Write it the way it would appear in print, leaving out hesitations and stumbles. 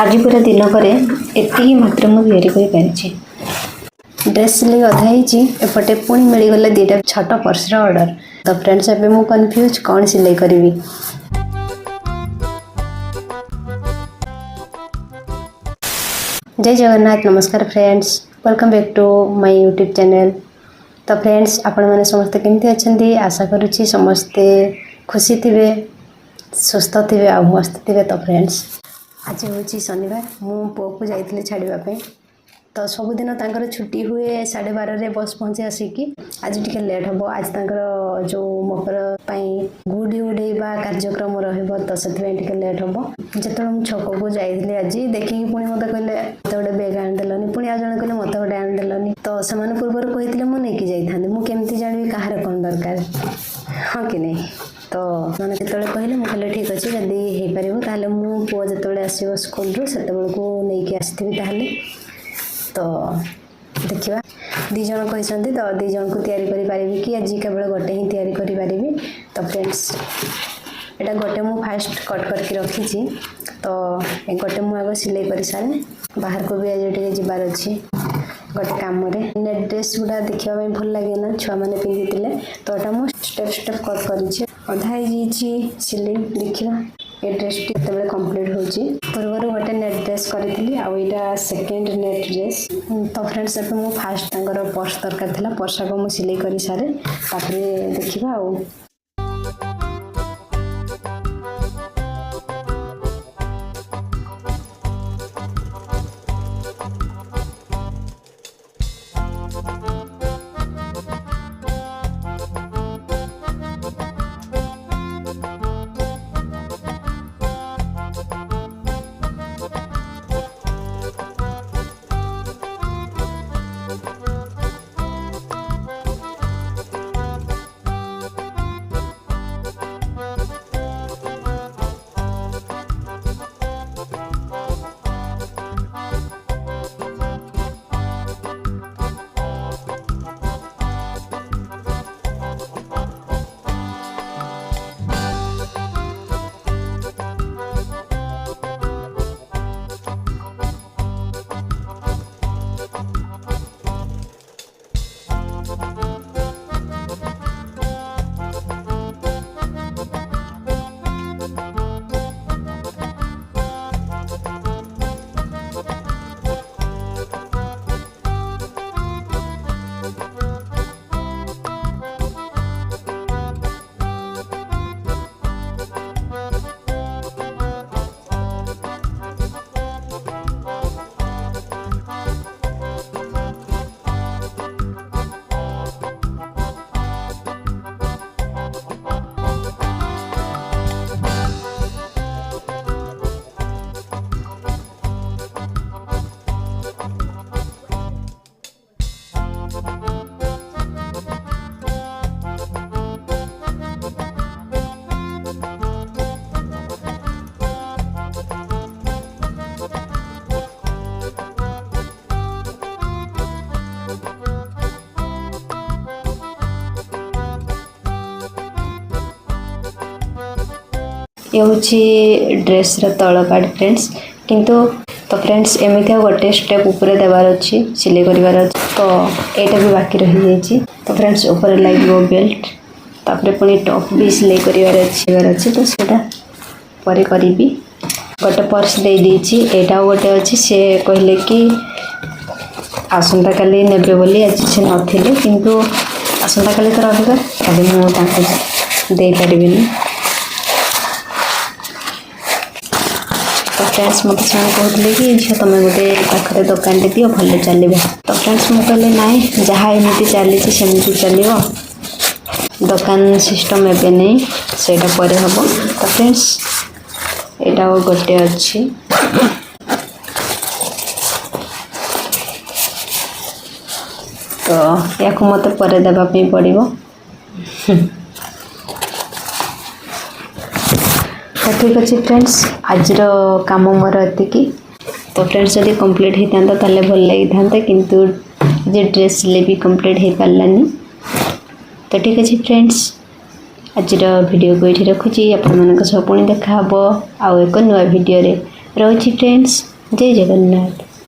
आज पूरा दिन पर एति मात्र मुझे तैयारी ड्रेस सिलाई अधा एपटे पुणी मिलगला दुटा छोट पर्सर ऑर्डर। तो फ्रेंड्स एबे मु कंफ्यूज कौन सिलाई करी। जय जगन्नाथ, नमस्कार friends, welcome back to my YouTube channel. तो फ्रेंड्स आपण मैंने समस्ते केमती अच्छे, आशा करुच्ची समस्ते खुशी थे, सुस्थ थे, आ मस्त थे। तो फ्रेंड्स आज हूँ शनिवार, मु पुओ को जाइए छाड़ापी। तो सबुदिन तांकर छुट्टी हुए 12:30 बस पहुँचे आसिकी। आज टी लेट हम, आज तांकर जो मकर गुडी उड़ेबा कार्यक्रम रहिबो, तो से लेट हम। जिते मुझे छक को जाइए आज देखिए पुणी मत कहले मत गोटे बेग आनीदेलनि, पुणी आ जन कहले मत गोटे आनीदेलनि। तो से पूर्व कहते मुझे जाइए, मुझे जानवी कहार कौन दरकार, हाँ कि नहीं। तो मैंने जो कहले मुझे ठीक अच्छे, जदि हो पार ताल मु पुओ जो आसो स्कूल से नहीं आसती। तो देखा दी जन कहते, तो दी जन को तैयारी करि पारिबी कि आज केवल गोटे ही तैयारी करि पारिबी। तो फ्रेंड्स एटा गोटे मु फास्ट कट करके रखी। तो गोटे मु आगे सिलाई कर सारे, बाहर को भी आज टे जबार अच्छी गोटे कम। नेट ड्रेस गुड़ा देखापी भल लगे ना, छुआ मैंने पिंधि। तो एटा मु स्टेप स्टेप कट कर अधा सिलाई। देखा ये ड्रेस टी केतबेले कंप्लीट होची। पूर्व गोटे नेट ड्रेस करी, आईटा सेकेंड नेट ड्रेस। तो फ्रेंड्स एबे मु फास्ट तांकर पर्स दरकार थिला, पर्स को मु सिलाई कर सारे, तापरे देखिबा। ये हूँ ड्रेस तल पार्ट फ्रेंड्स, किंतु तो फ्रेंड्स एमती गोटे स्टेप ऊपर देवार अच्छी, सिलाई करार अच्छी। तो यहाँ भी बाकी रही जाइए। तो फ्रेंड्स ऊपर लगे बेल्ट, तापर पुणी टॉप भी सिलाई करार अच्छी। तो सीटा पर करी। गोटे पर्स दे देती, यहाँ गोटे अच्छी। सी कहले कि आसंता काली नेबे बोली, आज से नथिले, किंतु आसंता काली तो रविवार, काली मुझे दे पारिबिनी। तो फ्रेंड्स मत कहते कि झील तुम गोटे पाखे दुकान दियो भले चलो। तो फ्रेंड्स मुझे कहले ना, जहाँ एमती चली सेमती चलो, दुकान सिस्टम एवं नहीं, से पर हम। तो फ्रेंड्स यहाँ गोटे अच्छी। तो या मत पर देवाई पड़ो। तो ठीक अच्छे फ्रेंड्स, आज काम मोर एतिकी। तो फ्रेंड्स जब कंप्लीट होता ताले भल लगी था, किंतु जे ड्रेस सिले भी कंप्लीट हो पारानी। तो ठीक अच्छे फ्रेंड्स, आज वीडियो को ये रखुची। आपण मान पुणी देखा आउ एक नुआ वीडियो रे। रही फ्रेंड्स। ଜୟ ଜଗନ୍ନାଥ।